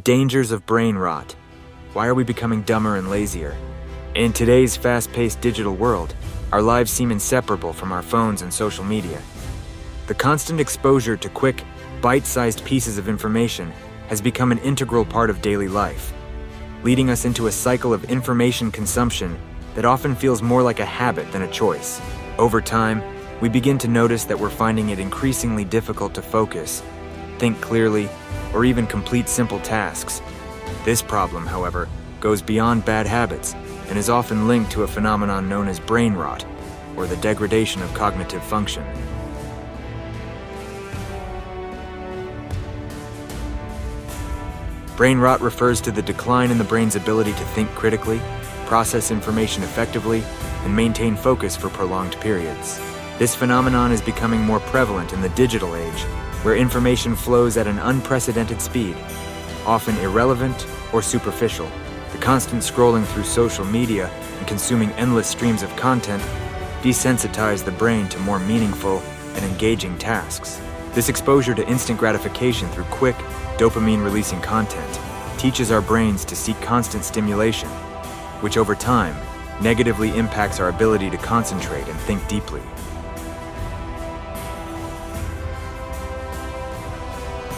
dangers of brain rot. Why are we becoming dumber and lazier? In today's fast-paced digital world, our lives seem inseparable from our phones and social media. The constant exposure to quick, bite-sized pieces of information has become an integral part of daily life, leading us into a cycle of information consumption that often feels more like a habit than a choice. Over time, we begin to notice that we're finding it increasingly difficult to focus, think clearly, or even complete simple tasks. This problem, however, goes beyond bad habits and is often linked to a phenomenon known as brain rot, or the degradation of cognitive function. Brain rot refers to the decline in the brain's ability to think critically, process information effectively, and maintain focus for prolonged periods. This phenomenon is becoming more prevalent in the digital age, where information flows at an unprecedented speed, often irrelevant or superficial. The constant scrolling through social media and consuming endless streams of content desensitize the brain to more meaningful and engaging tasks. This exposure to instant gratification through quick, dopamine-releasing content teaches our brains to seek constant stimulation, which over time negatively impacts our ability to concentrate and think deeply.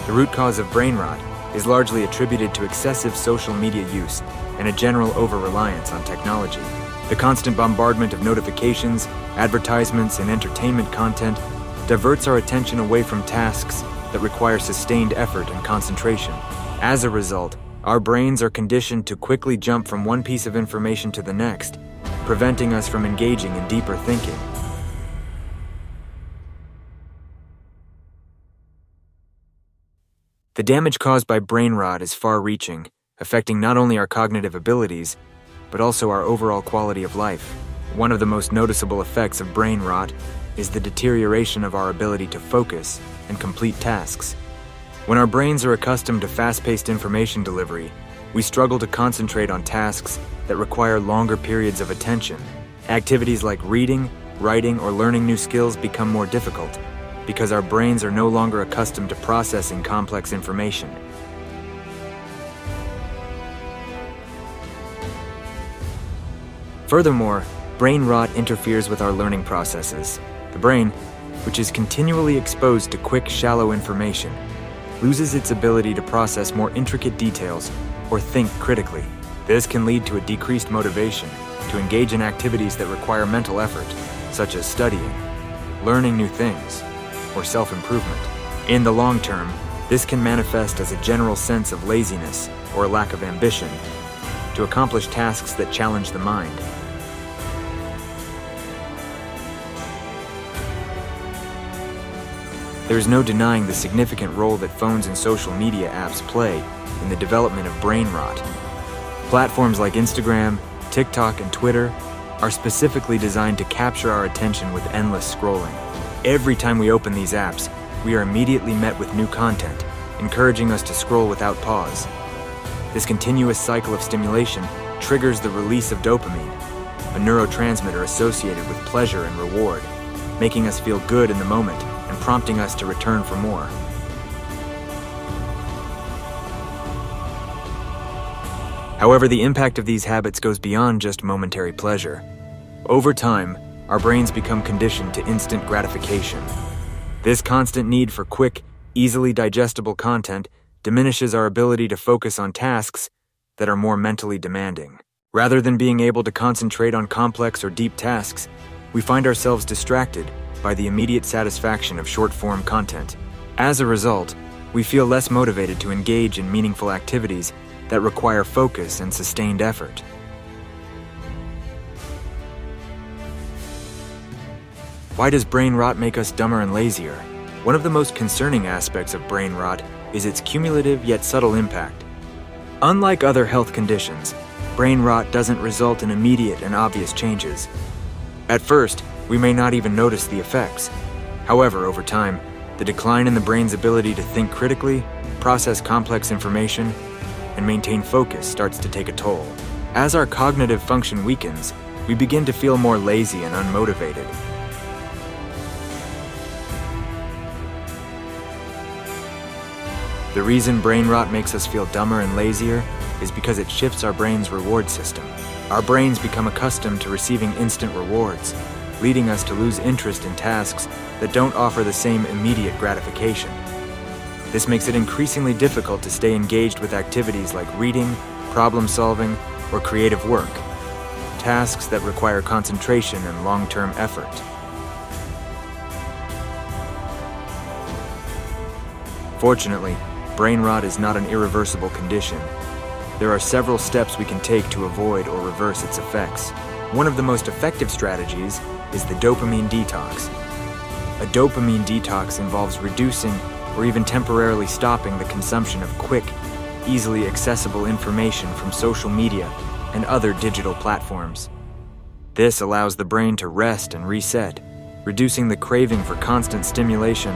The root cause of brain rot is largely attributed to excessive social media use and a general over-reliance on technology. The constant bombardment of notifications, advertisements, and entertainment content diverts our attention away from tasks that require sustained effort and concentration. As a result, our brains are conditioned to quickly jump from one piece of information to the next, preventing us from engaging in deeper thinking. The damage caused by brain rot is far-reaching, affecting not only our cognitive abilities, but also our overall quality of life. One of the most noticeable effects of brain rot is the deterioration of our ability to focus and complete tasks. When our brains are accustomed to fast-paced information delivery, we struggle to concentrate on tasks that require longer periods of attention. Activities like reading, writing, or learning new skills become more difficult, because our brains are no longer accustomed to processing complex information. Furthermore, brain rot interferes with our learning processes. The brain, which is continually exposed to quick, shallow information, loses its ability to process more intricate details or think critically. This can lead to a decreased motivation to engage in activities that require mental effort, such as studying, learning new things, or self-improvement. In the long term, this can manifest as a general sense of laziness or a lack of ambition to accomplish tasks that challenge the mind. There is no denying the significant role that phones and social media apps play in the development of brain rot. Platforms like Instagram, TikTok, and Twitter are specifically designed to capture our attention with endless scrolling. Every time we open these apps, we are immediately met with new content, encouraging us to scroll without pause. This continuous cycle of stimulation triggers the release of dopamine, a neurotransmitter associated with pleasure and reward, making us feel good in the moment and prompting us to return for more. However, the impact of these habits goes beyond just momentary pleasure. Over time, our brains become conditioned to instant gratification. This constant need for quick, easily digestible content diminishes our ability to focus on tasks that are more mentally demanding. Rather than being able to concentrate on complex or deep tasks, we find ourselves distracted by the immediate satisfaction of short-form content. As a result, we feel less motivated to engage in meaningful activities that require focus and sustained effort. Why does brain rot make us dumber and lazier? One of the most concerning aspects of brain rot is its cumulative yet subtle impact. Unlike other health conditions, brain rot doesn't result in immediate and obvious changes. At first, we may not even notice the effects. However, over time, the decline in the brain's ability to think critically, process complex information, and maintain focus starts to take a toll. As our cognitive function weakens, we begin to feel more lazy and unmotivated. The reason brain rot makes us feel dumber and lazier is because it shifts our brain's reward system. Our brains become accustomed to receiving instant rewards, leading us to lose interest in tasks that don't offer the same immediate gratification. This makes it increasingly difficult to stay engaged with activities like reading, problem solving, or creative work, tasks that require concentration and long-term effort. Fortunately, brain rot is not an irreversible condition. There are several steps we can take to avoid or reverse its effects. One of the most effective strategies is the dopamine detox. A dopamine detox involves reducing or even temporarily stopping the consumption of quick, easily accessible information from social media and other digital platforms. This allows the brain to rest and reset, reducing the craving for constant stimulation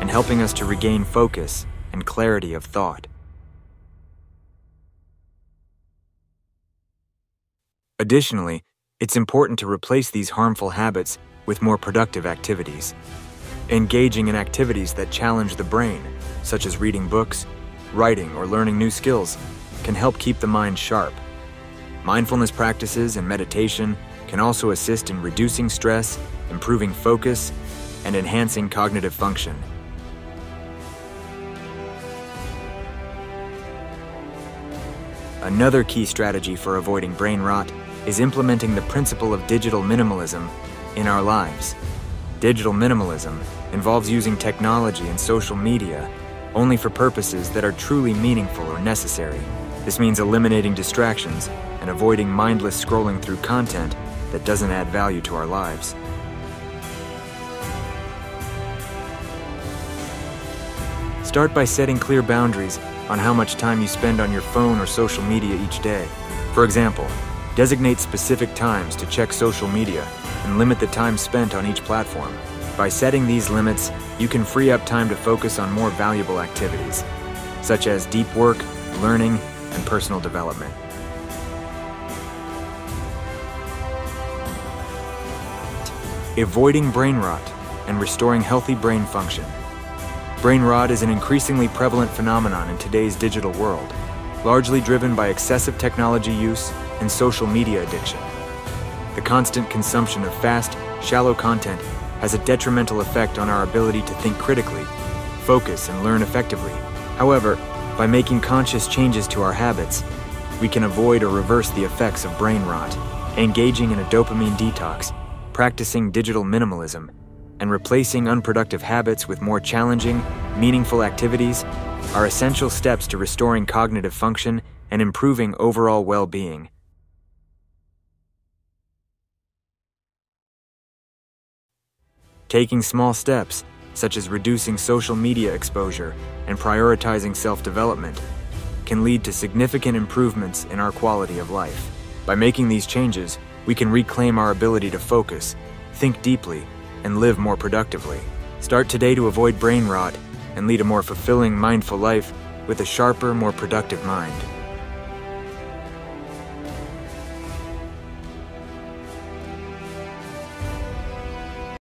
and helping us to regain focus and clarity of thought. Additionally, it's important to replace these harmful habits with more productive activities. Engaging in activities that challenge the brain, such as reading books, writing, or learning new skills, can help keep the mind sharp. Mindfulness practices and meditation can also assist in reducing stress, improving focus, and enhancing cognitive function. Another key strategy for avoiding brain rot is implementing the principle of digital minimalism in our lives. Digital minimalism involves using technology and social media only for purposes that are truly meaningful or necessary. This means eliminating distractions and avoiding mindless scrolling through content that doesn't add value to our lives. Start by setting clear boundaries on how much time you spend on your phone or social media each day. For example, designate specific times to check social media and limit the time spent on each platform. By setting these limits, you can free up time to focus on more valuable activities, such as deep work, learning, and personal development. Avoiding brain rot and restoring healthy brain function. Brain rot is an increasingly prevalent phenomenon in today's digital world, largely driven by excessive technology use and social media addiction. The constant consumption of fast, shallow content has a detrimental effect on our ability to think critically, focus, and learn effectively. However, by making conscious changes to our habits, we can avoid or reverse the effects of brain rot. Engaging in a dopamine detox, practicing digital minimalism, and replacing unproductive habits with more challenging, meaningful activities are essential steps to restoring cognitive function and improving overall well-being. Taking small steps, such as reducing social media exposure and prioritizing self-development, can lead to significant improvements in our quality of life. By making these changes, we can reclaim our ability to focus, think deeply, and live more productively. Start today to avoid brain rot and lead a more fulfilling, mindful life with a sharper, more productive mind.